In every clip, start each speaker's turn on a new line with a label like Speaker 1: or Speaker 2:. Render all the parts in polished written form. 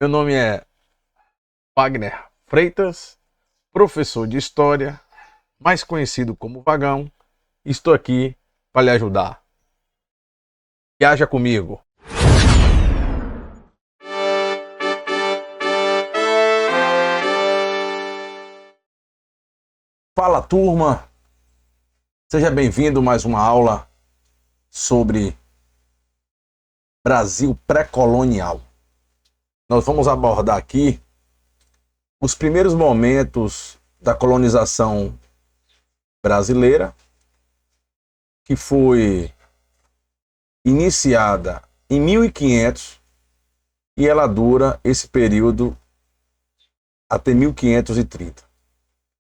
Speaker 1: Meu nome é Wagner Freitas, professor de História, mais conhecido como Vagão, e estou aqui para lhe ajudar. Viaja comigo! Fala, turma! Seja bem-vindo a mais uma aula sobre Brasil pré-colonial. Nós vamos abordar aqui os primeiros momentos da colonização brasileira, que foi iniciada em 1500 e ela dura esse período até 1530.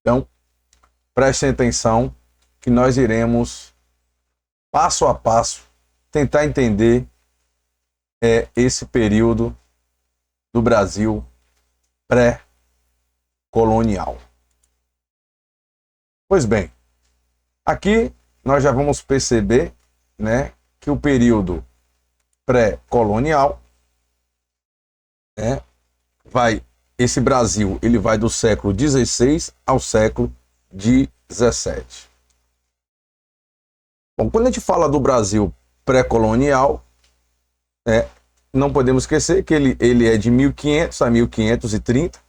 Speaker 1: Então, prestem atenção que nós iremos, passo a passo, tentar entender esse período do Brasil pré-colonial. Pois bem, aqui nós já vamos perceber, né, que o período pré-colonial, esse Brasil, ele vai do século XVI ao século XVII. Bom, quando a gente fala do Brasil pré-colonial, não podemos esquecer que ele é de 1500 a 1530,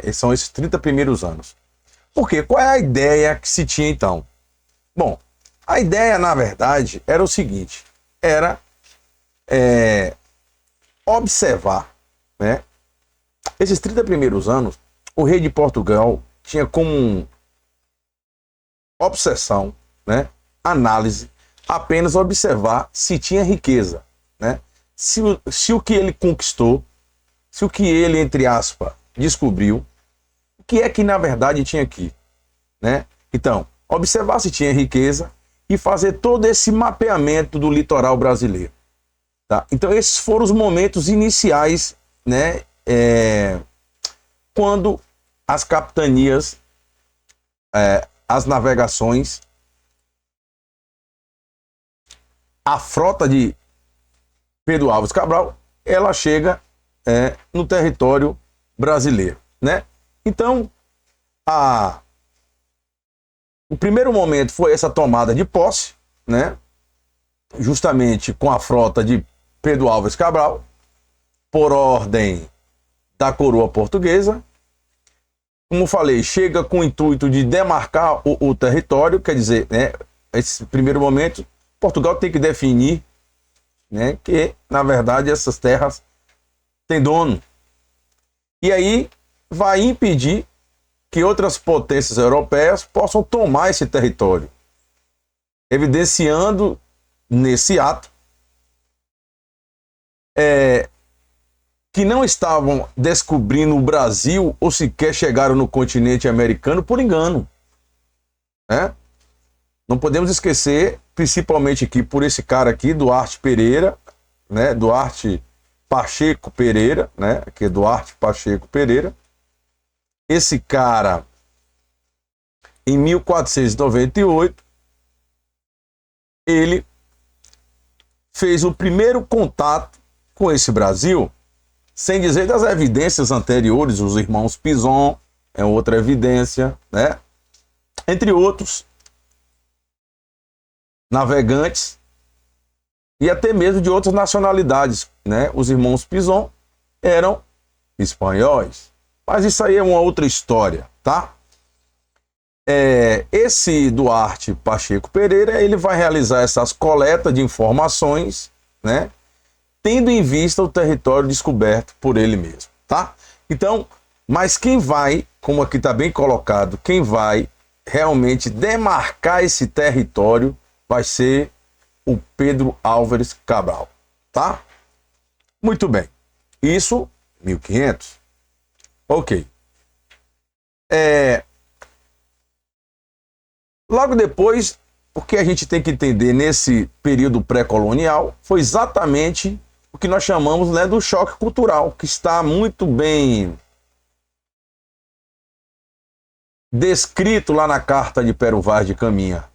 Speaker 1: esses são esses 30 primeiros anos. Por quê? Qual é a ideia que se tinha então? Bom, a ideia, na verdade, era o seguinte, era observar, esses 30 primeiros anos, o rei de Portugal tinha como obsessão, análise, apenas observar se tinha riqueza, se o que ele conquistou, se o que ele, entre aspas, descobriu, o que é que na verdade tinha aqui, Então, observar se tinha riqueza e fazer todo esse mapeamento do litoral brasileiro, tá? Então, esses foram os momentos iniciais, quando as capitanias, as navegações, a frota de Pedro Álvares Cabral, ela chega no território brasileiro, Então, o primeiro momento foi essa tomada de posse, justamente com a frota de Pedro Álvares Cabral, por ordem da coroa portuguesa. Como falei, chega com o intuito de demarcar o território, quer dizer, esse primeiro momento, Portugal tem que definir, que, na verdade, essas terras têm dono. E aí vai impedir que outras potências europeias possam tomar esse território, evidenciando nesse ato que não estavam descobrindo o Brasil ou sequer chegaram no continente americano por engano. Não podemos esquecer, principalmente aqui por esse cara aqui, Duarte Pereira, Duarte Pacheco Pereira, que é Duarte Pacheco Pereira. Esse cara, em 1498, ele fez o primeiro contato com esse Brasil, sem dizer das evidências anteriores, os irmãos Pinzon, é outra evidência, entre outros navegantes e até mesmo de outras nacionalidades, Os irmãos Pinzon eram espanhóis, mas isso aí é uma outra história, tá? Esse Duarte Pacheco Pereira, ele vai realizar essas coletas de informações, tendo em vista o território descoberto por ele mesmo, tá? Então, mas quem vai, como aqui está bem colocado, quem vai realmente demarcar esse território vai ser o Pedro Álvares Cabral, tá? Muito bem. Isso, 1500. Ok. Logo depois, o que a gente tem que entender nesse período pré-colonial foi exatamente o que nós chamamos do choque cultural, que está muito bem descrito lá na carta de Pero Vaz de Caminha,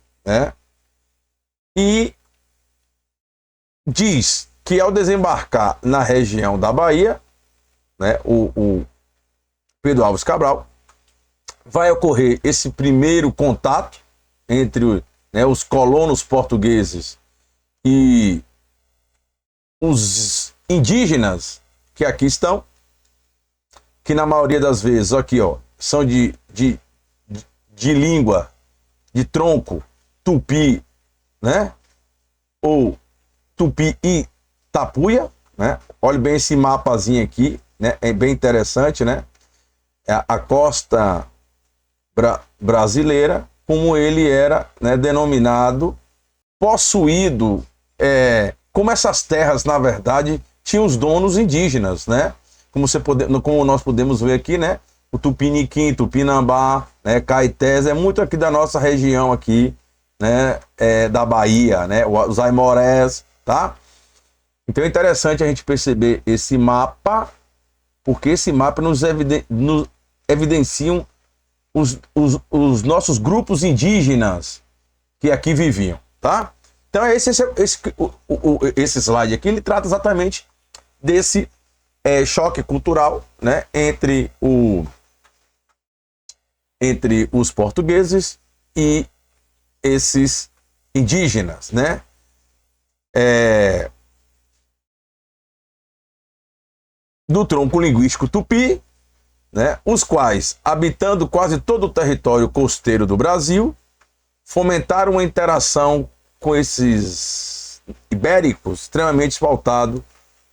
Speaker 1: E diz que ao desembarcar na região da Bahia, né, o Pedro Álvares Cabral, vai ocorrer esse primeiro contato entre, né, os colonos portugueses e os indígenas que aqui estão, que na maioria das vezes, aqui, ó, são de língua, de tronco tupi, né? Ou tupi e tapuia, né? Olha bem esse mapazinho aqui, né? É bem interessante, né? A costa brasileira, como ele era, né, denominado, possuído, como essas terras, na verdade, tinham os donos indígenas, né? Como nós podemos ver aqui, né? O Tupiniquim, Tupinambá, né? Caetés, é muito aqui da nossa região aqui, né? Da Bahia, né? Os Aimorés, tá? Então é interessante a gente perceber esse mapa, porque esse mapa nos evidenciam os nossos grupos indígenas que aqui viviam, tá? Então esse slide aqui, ele trata exatamente desse choque cultural, né, entre os portugueses e esses indígenas, né? Do tronco linguístico tupi, né, os quais, habitando quase todo o território costeiro do Brasil, fomentaram uma interação com esses ibéricos extremamente pautado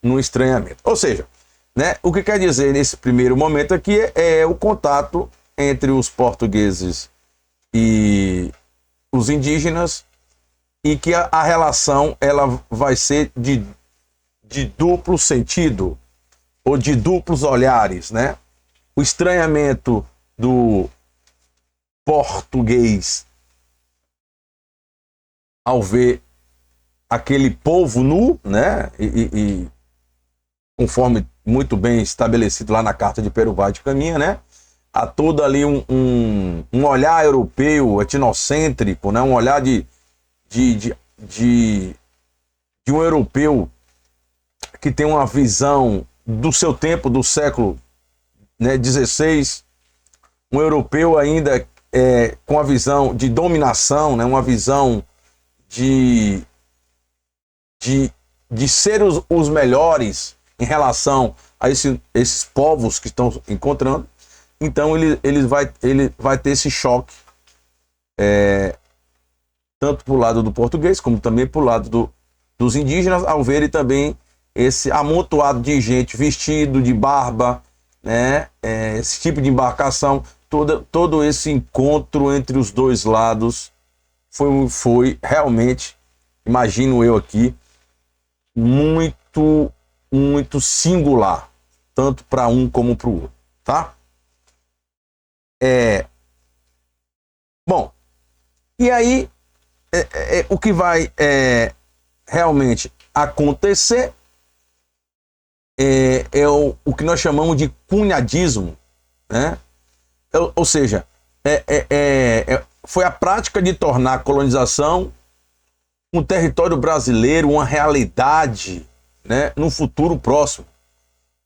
Speaker 1: no estranhamento. Ou seja, né, o que quer dizer nesse primeiro momento aqui é o contato entre os portugueses e os indígenas, e que a relação ela vai ser de duplo sentido, ou de duplos olhares, né? O estranhamento do português ao ver aquele povo nu, né? E conforme muito bem estabelecido lá na Carta de Pero Vaz de Caminha, né? Há todo ali um olhar europeu, etnocêntrico, né? Um olhar de um europeu que tem uma visão do seu tempo, do século, né, 16, um europeu ainda com a visão de dominação, né, uma visão de ser os melhores em relação a esses povos que estão encontrando. Então ele vai ter esse choque, tanto para o lado do português, como também para o lado dos indígenas, ao verem também esse amontoado de gente vestido de barba, né? Esse tipo de embarcação, todo esse encontro entre os dois lados foi realmente, imagino eu aqui, muito, muito singular, tanto para um como para o outro, tá? Bom, e aí o que vai realmente acontecer é o que nós chamamos de cunhadismo, né? Ou seja, foi a prática de tornar a colonização um território brasileiro, uma realidade, né, no futuro próximo.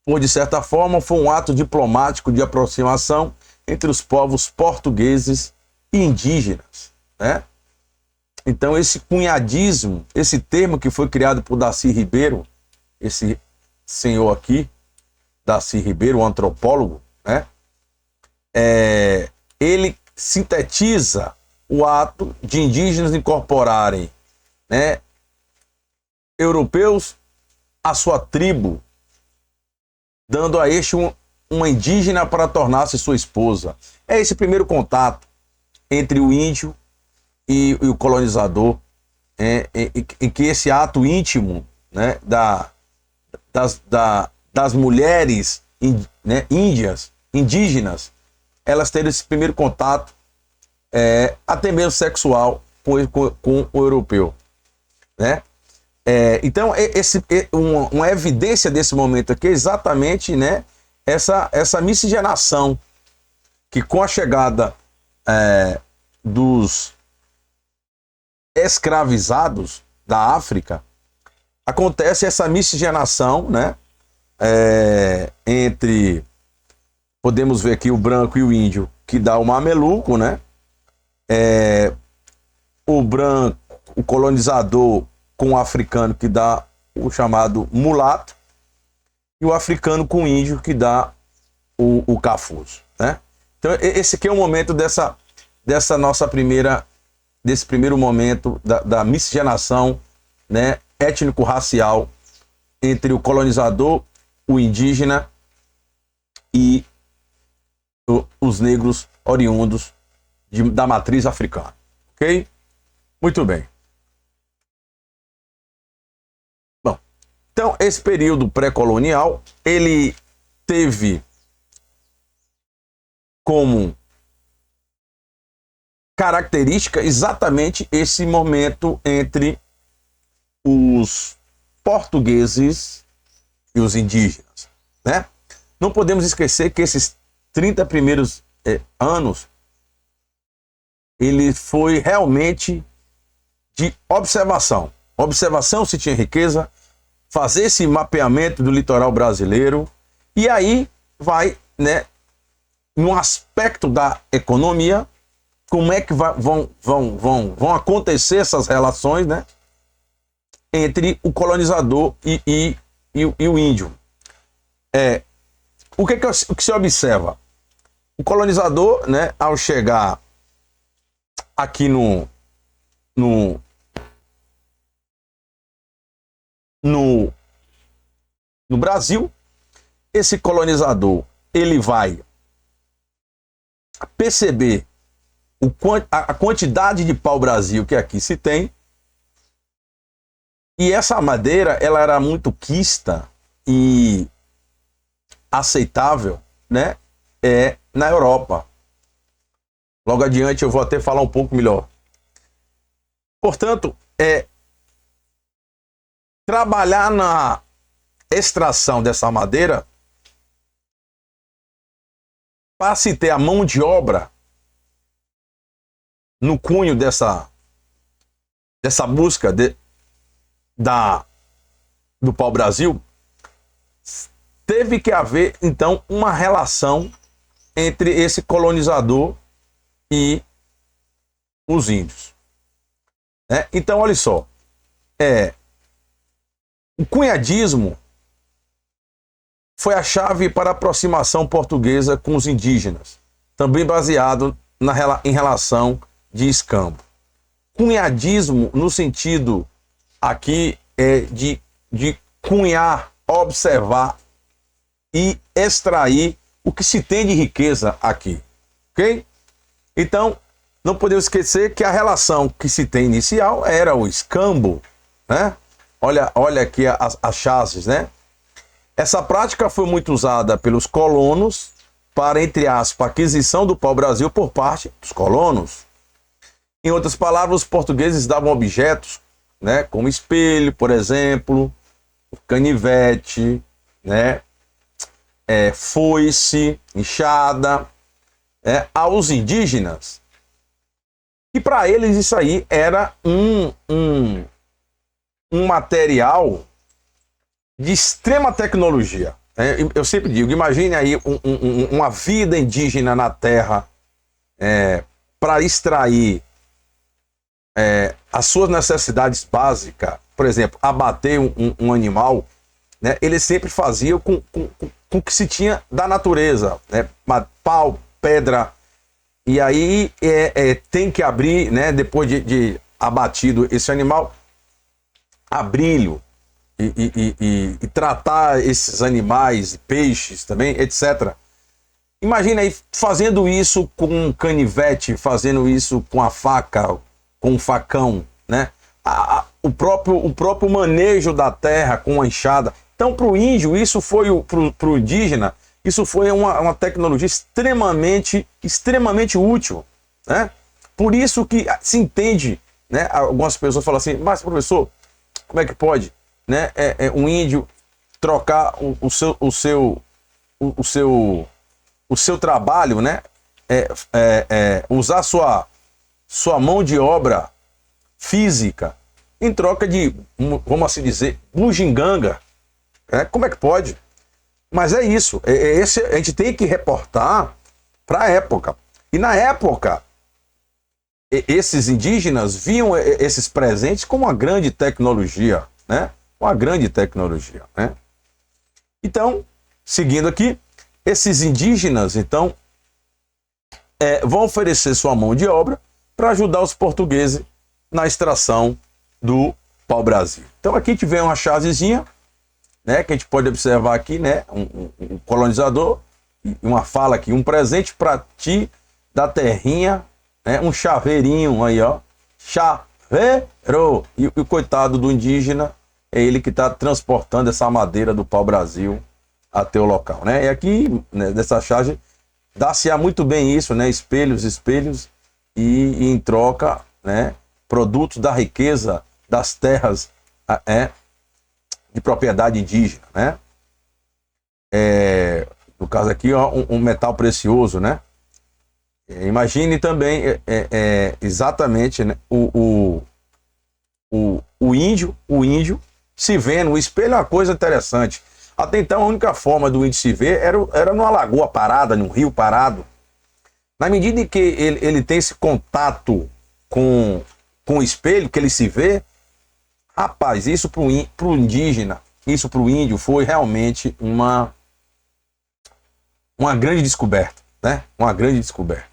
Speaker 1: Por, de certa forma, foi um ato diplomático de aproximação entre os povos portugueses e indígenas, né? Então, esse cunhadismo, esse termo que foi criado por Darcy Ribeiro, esse senhor aqui, Darcy Ribeiro, um antropólogo, né? Ele sintetiza o ato de indígenas incorporarem, né, europeus à sua tribo, dando a este uma indígena para tornar-se sua esposa. É esse primeiro contato entre o índio e o colonizador, em que esse ato íntimo, né, das mulheres, né, indígenas, elas terem esse primeiro contato, até mesmo sexual, com o europeu, né? Então, uma evidência desse momento aqui é exatamente, né, essa miscigenação que, com a chegada dos escravizados da África, acontece essa miscigenação, né, entre, podemos ver aqui o branco e o índio, que dá o mameluco, né? O branco, o colonizador com o africano, que dá o chamado mulato, e o africano com o índio, que dá o cafuzo, né? Então esse aqui é o momento desse primeiro momento da miscigenação, né, étnico-racial entre o colonizador, o indígena e os negros oriundos da matriz africana. Ok? Muito bem. Bom, então esse período pré-colonial, ele teve como característica exatamente esse momento entre os portugueses e os indígenas, né? Não podemos esquecer que esses 30 primeiros anos, ele foi realmente de observação. Observação se tinha riqueza, fazer esse mapeamento do litoral brasileiro, e aí vai, né, no aspecto da economia, como é que vão acontecer essas relações, né, entre o colonizador e o índio. O que se observa? O colonizador, né, ao chegar aqui no Brasil, esse colonizador, ele vai perceber a quantidade de pau-brasil que aqui se tem, e essa madeira, ela era muito quista e aceitável, né, na Europa. Logo adiante eu vou até falar um pouco melhor. Portanto, trabalhar na extração dessa madeira, para se ter a mão de obra no cunho dessa busca do pau-brasil, teve que haver, então, uma relação entre esse colonizador e os índios, né? Então, olha só, o cunhadismo foi a chave para a aproximação portuguesa com os indígenas, também baseado em relação de escambo. Cunhadismo, no sentido aqui, de cunhar, observar e extrair o que se tem de riqueza aqui, ok? Então, não podemos esquecer que a relação que se tem inicial era o escambo, né? Olha aqui as chassis, né? Essa prática foi muito usada pelos colonos para, entre aspas, aquisição do pau-brasil por parte dos colonos. Em outras palavras, os portugueses davam objetos, né, como espelho, por exemplo, canivete, né, foice, enxada, aos indígenas. E para eles isso aí era um material de extrema tecnologia. Eu sempre digo, imagine aí uma vida indígena na terra, para extrair as suas necessidades básicas, por exemplo, abater um animal, né? Eles sempre faziam com o que se tinha da natureza, né? Pau, pedra, e aí tem que abrir, né? Depois de abatido esse animal, abri-lo e tratar esses animais, peixes também, etc. Imagina aí fazendo isso com um canivete, fazendo isso com a faca, com um facão, né? O próprio manejo da terra com a enxada. Então, para o índio, isso foi para o indígena, isso foi uma tecnologia extremamente útil, né? Por isso que se entende, né? Algumas pessoas falam assim, mas professor, como é que pode, né? Um índio trocar o seu trabalho, né? Usar sua mão de obra física em troca de, vamos assim dizer, bugiganga. Como é que pode? Mas é isso, a gente tem que reportar para a época. E na época, esses indígenas viam esses presentes como uma grande tecnologia, né? Uma grande tecnologia, né? Então, seguindo aqui, esses indígenas, então, vão oferecer sua mão de obra para ajudar os portugueses na extração do pau-brasil. Então, aqui a gente vê uma chavezinha, né, que a gente pode observar aqui, né, um colonizador, uma fala aqui, um presente para ti da terrinha, né, um chaveirinho aí, ó, chaveiro. E o coitado do indígena é ele que está transportando essa madeira do pau-brasil até o local, né? E aqui, né, dessa charge, dá-se-á muito bem isso, né, espelhos, e em troca, né, produtos da riqueza das terras de propriedade indígena, né? No caso aqui, ó, um metal precioso, né? Imagine também exatamente, né, o índio se vendo. O espelho é uma coisa interessante. Até então, a única forma do índio se ver era numa lagoa parada, num rio parado. Na medida em que ele tem esse contato com o espelho, que ele se vê, rapaz, isso para o indígena, isso para o índio foi realmente uma grande descoberta, né? Uma grande descoberta.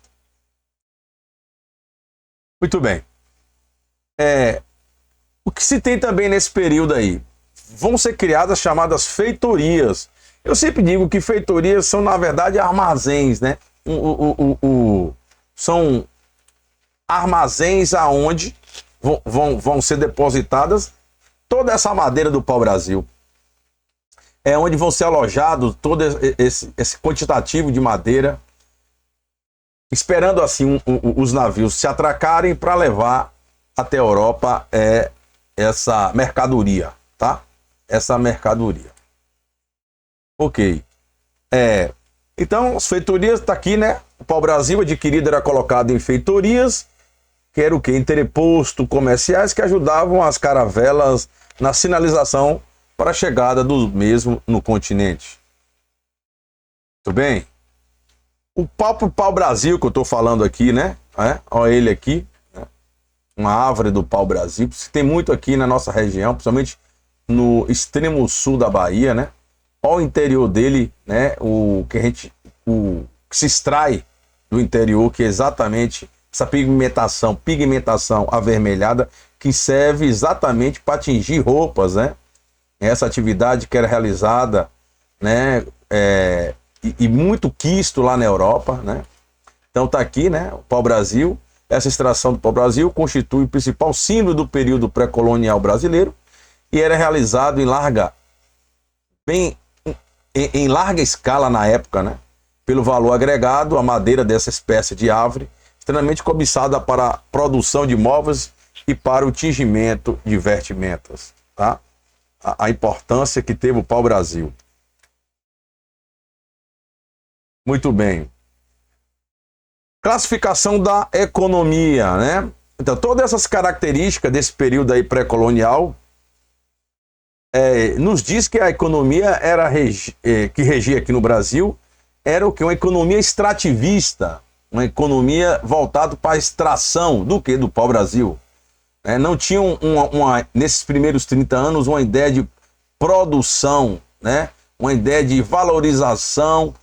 Speaker 1: Muito bem. O que se tem também nesse período aí? Vão ser criadas chamadas feitorias. Eu sempre digo que feitorias são, na verdade, armazéns, né? São armazéns aonde vão ser depositadas toda essa madeira do pau-brasil. É onde vão ser alojados todo esse quantitativo de madeira, esperando assim os navios se atracarem para levar até a Europa essa mercadoria, tá? Essa mercadoria. Ok. Então, as feitorias tá aqui, né? O pau-brasil adquirido era colocado em feitorias, que era o quê? Entreposto comerciais que ajudavam as caravelas na sinalização para a chegada do mesmo no continente. Tudo bem? O próprio pau-brasil que eu estou falando aqui, né? Olha ele aqui, né? Uma árvore do pau-brasil. Tem muito aqui na nossa região, principalmente no extremo sul da Bahia, né? Olha o interior dele, né? O que se extrai do interior, que é exatamente essa pigmentação avermelhada, que serve exatamente para atingir roupas, né? Essa atividade que era realizada, né? E muito quisto lá na Europa, né? Então tá aqui, né? O pau-brasil. Essa extração do pau-brasil constitui o principal símbolo do período pré-colonial brasileiro e era realizado em larga escala na época, né? Pelo valor agregado à madeira dessa espécie de árvore, extremamente cobiçada para a produção de móveis e para o tingimento de vestimentas, tá? A importância que teve o pau-brasil. Muito bem. Classificação da economia, né? Então, todas essas características desse período aí pré-colonial nos diz que a economia que regia aqui no Brasil era o que? Uma economia extrativista, uma economia voltada para a extração do que? Do pau-brasil. Não tinham nesses primeiros 30 anos uma ideia de produção, né? Uma ideia de valorização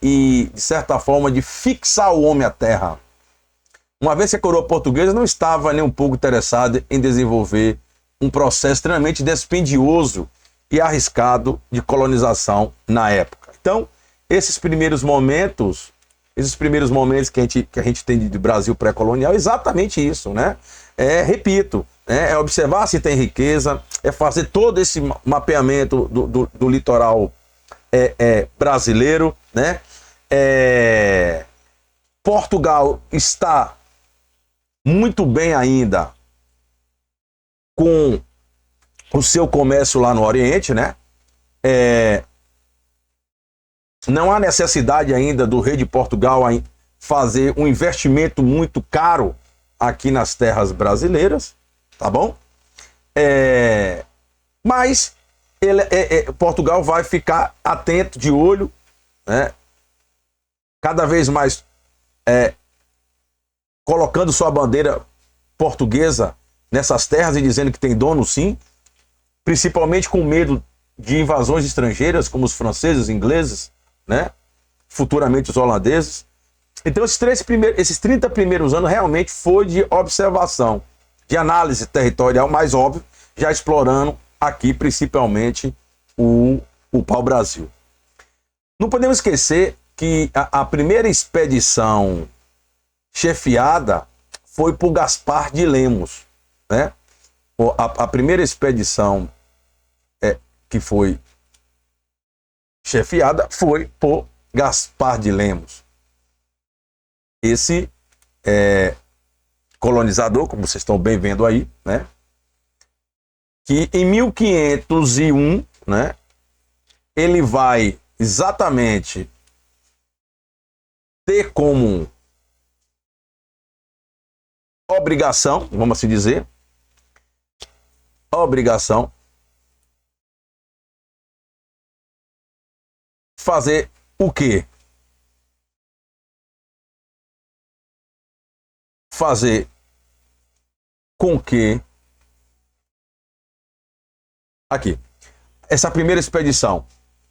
Speaker 1: e, de certa forma, de fixar o homem à terra. Uma vez que a coroa portuguesa não estava nem um pouco interessada em desenvolver um processo extremamente dispendioso e arriscado de colonização na época. Então, esses primeiros momentos que a gente tem de Brasil pré-colonial, é exatamente isso, né? Repito, é observar se tem riqueza, é fazer todo esse mapeamento do litoral brasileiro, né? Portugal está muito bem ainda com o seu comércio lá no Oriente, né? Não há necessidade ainda do rei de Portugal fazer um investimento muito caro aqui nas terras brasileiras, tá bom? Mas Portugal vai ficar atento, de olho, né? Cada vez mais colocando sua bandeira portuguesa nessas terras e dizendo que tem dono, sim, principalmente com medo de invasões estrangeiras, como os franceses, ingleses, né? Futuramente os holandeses. Então esses 30 primeiros anos realmente foi de observação, de análise territorial, mais óbvio, já explorando aqui principalmente o pau-brasil. Não podemos esquecer que a primeira expedição chefiada foi por Gaspar de Lemos, né? A primeira expedição que foi chefiada foi por Gaspar de Lemos. Esse colonizador, como vocês estão bem vendo aí, né? Que em 1501, né? Ele vai exatamente ter como obrigação, vamos assim dizer, obrigação fazer o quê? Fazer com que aqui, essa primeira expedição,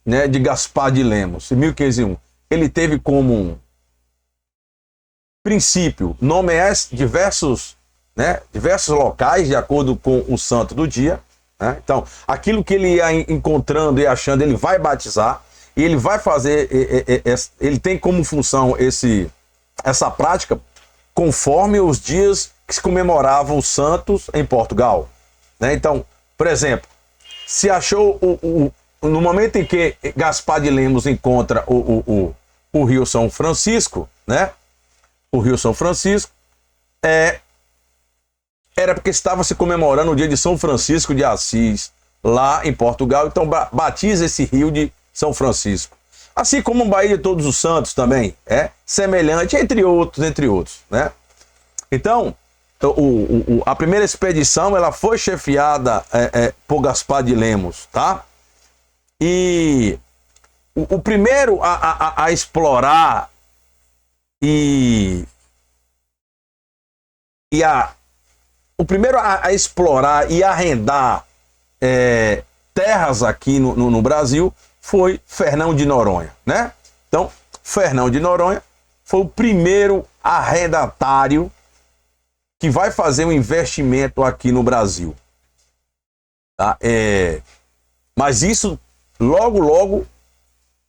Speaker 1: né, de Gaspar de Lemos, em 1501, ele teve como princípio nomear diversos locais de acordo com o santo do dia, né? Então, aquilo que ele ia encontrando e achando, ele vai batizar, e ele vai fazer, ele tem como função essa prática conforme os dias que se comemoravam os santos em Portugal, né? Então, por exemplo, se achou no momento em que Gaspar de Lemos encontra o Rio São Francisco, né? O Rio São Francisco era porque estava se comemorando o dia de São Francisco de Assis, lá em Portugal. Então batiza esse rio de São Francisco. Assim como o Baía de Todos os Santos também é semelhante, entre outros, né? Então, a primeira expedição ela foi chefiada por Gaspar de Lemos, tá? E o primeiro a explorar o primeiro a explorar e arrendar terras aqui no Brasil foi Fernão de Noronha, né? Então, Fernão de Noronha foi o primeiro arrendatário que vai fazer um investimento aqui no Brasil, tá? Mas isso logo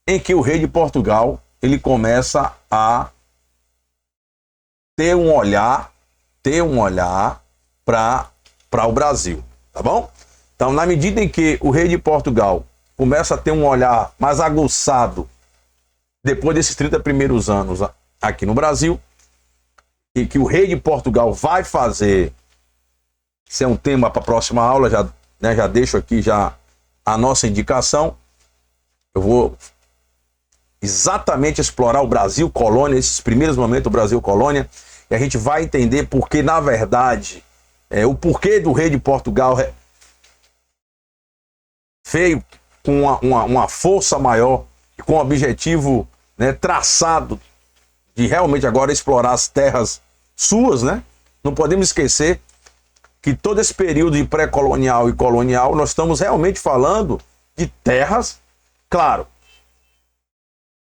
Speaker 1: em que o rei de Portugal ele começa a ter um olhar para o Brasil, tá bom? Então, na medida em que o rei de Portugal começa a ter um olhar mais aguçado depois desses 30 primeiros anos aqui no Brasil, e que o rei de Portugal vai fazer, isso é um tema para a próxima aula, já deixo aqui já a nossa indicação. Eu vou exatamente explorar o Brasil colônia, esses primeiros momentos do Brasil colônia, e a gente vai entender porque, na verdade, o porquê do rei de Portugal veio com uma força maior e com o objetivo, né, traçado de realmente agora explorar as terras suas, né? Não podemos esquecer que todo esse período de pré-colonial e colonial, nós estamos realmente falando de terras, claro,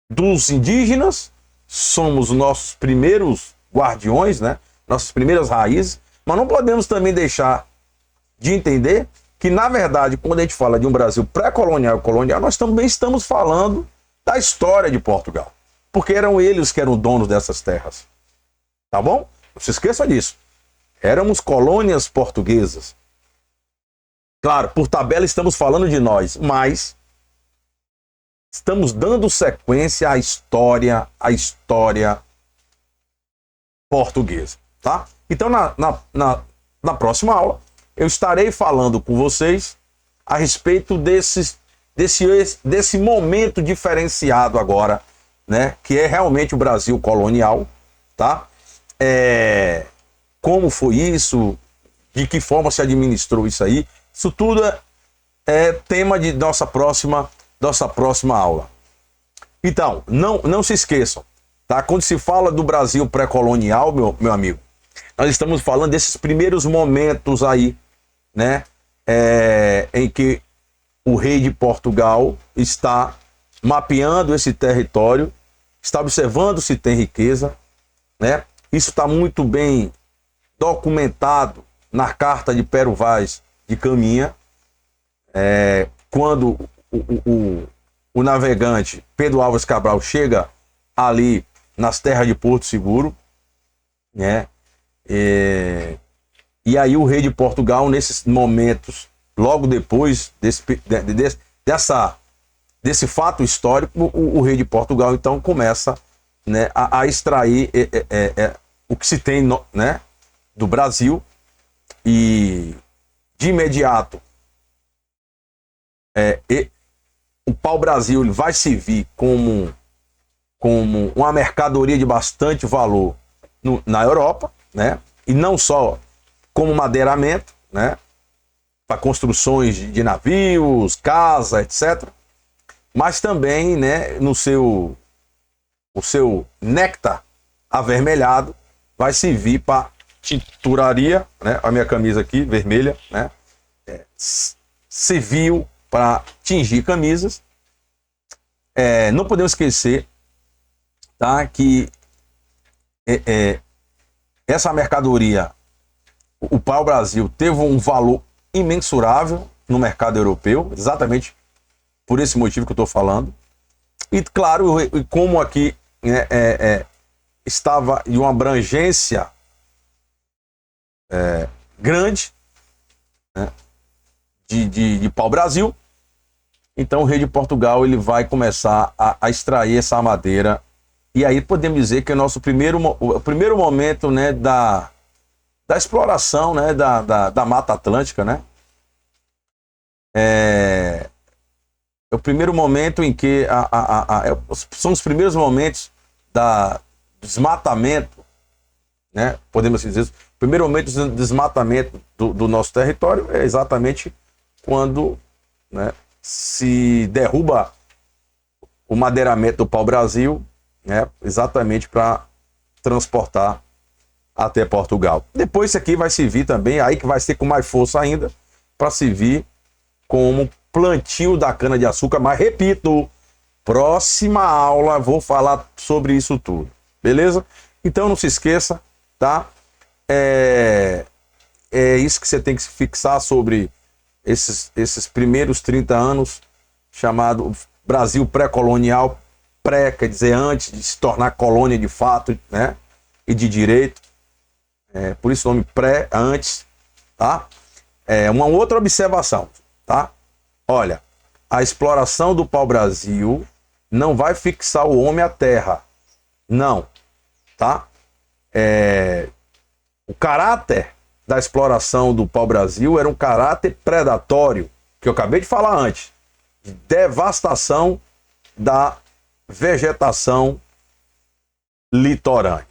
Speaker 1: dos indígenas, somos os nossos primeiros guardiões, né? Nossas primeiras raízes, mas não podemos também deixar de entender que, na verdade, quando a gente fala de um Brasil pré-colonial e colonial, nós também estamos falando da história de Portugal, porque eram eles que eram donos dessas terras, tá bom? Não se esqueça disso. Éramos colônias portuguesas. Claro, por tabela estamos falando de nós, mas estamos dando sequência à história portuguesa, tá? Então, na próxima aula, eu estarei falando com vocês a respeito desse momento diferenciado agora, né? Que é realmente o Brasil colonial, tá? Como foi isso, de que forma se administrou isso aí, isso tudo é tema de nossa próxima aula. Então, não se esqueçam, tá? Quando se fala do Brasil pré-colonial, meu amigo, nós estamos falando desses primeiros momentos aí, né? Em que o rei de Portugal está mapeando esse território, está observando se tem riqueza, né? Isso está muito bem documentado na carta de Pero Vaz de Caminha, quando o navegante Pedro Álvares Cabral chega ali nas terras de Porto Seguro, né? E aí o rei de Portugal, nesses momentos, logo depois desse fato histórico, o rei de Portugal então começa, né, a extrair o que se tem né, do Brasil, e de imediato o pau-brasil ele vai servir como uma mercadoria de bastante valor na Europa, né? E não só como madeiramento, né? Para construções de navios, casa, etc. Mas também, né, o seu néctar avermelhado vai servir para tinturaria, né? A minha camisa aqui, vermelha, né? Serviu para tingir camisas. Não podemos esquecer, tá, que essa mercadoria, o pau-brasil, teve um valor imensurável no mercado europeu, exatamente por esse motivo que eu estou falando. E claro, como aqui estava em uma abrangência grande, né, de pau-brasil, então o rei de Portugal ele vai começar a extrair essa madeira. E aí podemos dizer que é o primeiro momento, né, da exploração, né, da Mata Atlântica, né? É o primeiro momento em que são os primeiros momentos do desmatamento, né? Podemos dizer isso. O primeiro momento do desmatamento do nosso território é exatamente quando, né, se derruba o madeiramento do pau-brasil, né, exatamente para transportar até Portugal. Depois isso aqui vai servir também, aí que vai ser com mais força ainda, para servir como plantio da cana-de-açúcar. Mas repito, próxima aula vou falar sobre isso tudo, beleza? Então não se esqueça, tá? É isso que você tem que se fixar sobre esses primeiros 30 anos, chamado Brasil pré-colonial. Pré quer dizer antes de se tornar colônia de fato, né? E de direito. Por isso o nome pré, antes, tá? Uma outra observação, tá? Olha, a exploração do pau-brasil não vai fixar o homem à terra, não, tá? O caráter da exploração do pau-brasil era um caráter predatório, que eu acabei de falar antes, de devastação da vegetação litorânea.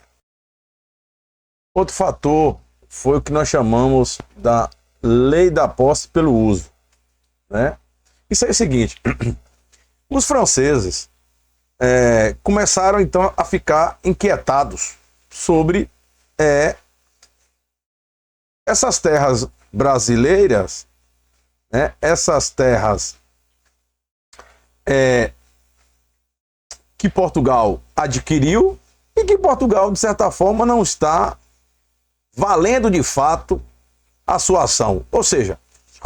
Speaker 1: Outro fator foi o que nós chamamos da lei da posse pelo uso, né? Isso é o seguinte: os franceses começaram então a ficar inquietados sobre essas terras brasileiras, né? Essas terras que Portugal adquiriu e que Portugal, de certa forma, não está valendo de fato a sua ação. Ou seja,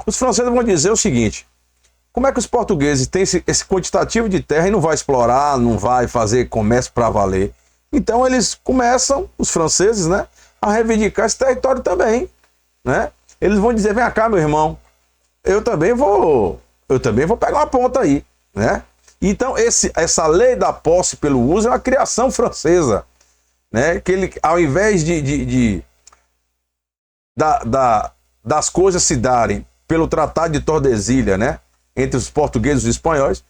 Speaker 1: os franceses vão dizer o seguinte: como é que os portugueses têm esse quantitativo de terra e não vai explorar, não vai fazer comércio para valer? Então eles começam, os franceses, né, a reivindicar esse território também, né? Eles vão dizer: vem cá, meu irmão, eu também vou pegar uma ponta aí, né? Então essa lei da posse pelo uso é uma criação francesa, né? Que ele, ao invés das coisas se darem pelo Tratado de Tordesilhas, né, entre os portugueses e os espanhóis,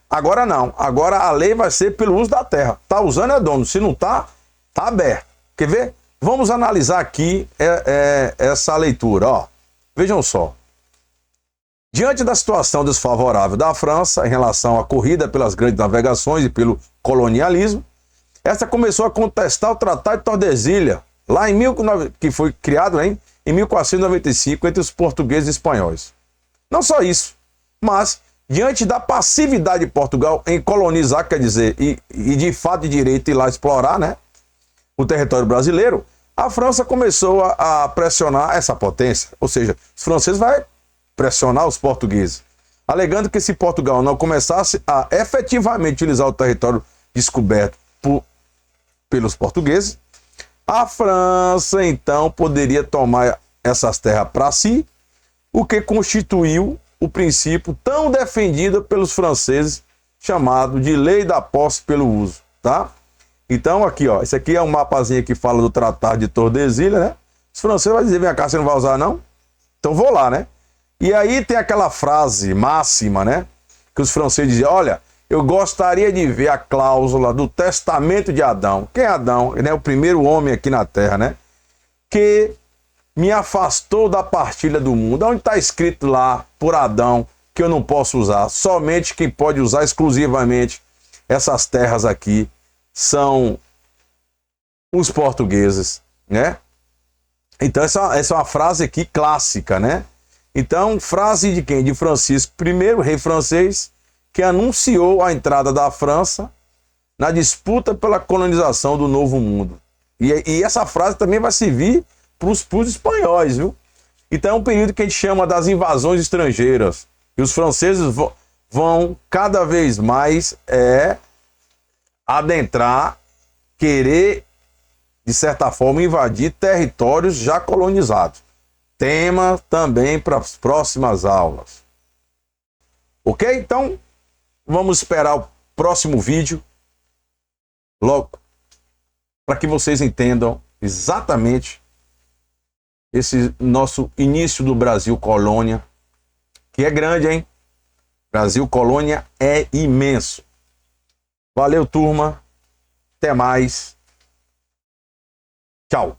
Speaker 1: agora não. Agora a lei vai ser pelo uso da terra. Tá usando é dono, se não tá aberto. Quer ver? Vamos analisar aqui essa leitura, ó. Vejam só. Diante da situação desfavorável da França em relação à corrida pelas grandes navegações e pelo colonialismo, essa começou a contestar o Tratado de Tordesilhas, lá que foi criado em 1495 entre os portugueses e espanhóis. Não só isso, mas diante da passividade de Portugal em colonizar, quer dizer, e de fato de direito ir lá explorar, né, o território brasileiro, a França começou a pressionar essa potência, ou seja, os franceses vão pressionar os portugueses, alegando que se Portugal não começasse a efetivamente utilizar o território descoberto pelos portugueses, a França então poderia tomar essas terras para si, o que constituiu o princípio tão defendido pelos franceses, chamado de lei da posse pelo uso, tá? Então aqui, ó, esse aqui é um mapazinho que fala do Tratado de Tordesilhas, né? Os franceses vão dizer, vem cá, você não vai usar não? Então vou lá, né? E aí tem aquela frase máxima, né? Que os franceses diziam, olha, eu gostaria de ver a cláusula do testamento de Adão. Quem é Adão? Ele é o primeiro homem aqui na Terra, né? Que me afastou da partilha do mundo. Onde está escrito lá, por Adão, que eu não posso usar? Somente quem pode usar exclusivamente essas terras aqui são os portugueses, né? Então essa é uma frase aqui clássica, né? Então, frase de quem? De Francisco I, rei francês, que anunciou a entrada da França na disputa pela colonização do Novo Mundo. E essa frase também vai servir para os espanhóis, viu? Então é um período que a gente chama das invasões estrangeiras. E os franceses vão cada vez mais adentrar, querer, de certa forma, invadir territórios já colonizados. Tema também para as próximas aulas. Ok? Então, vamos esperar o próximo vídeo logo para que vocês entendam exatamente esse nosso início do Brasil colônia, que é grande, hein? Brasil colônia é imenso. Valeu, turma. Até mais. Tchau.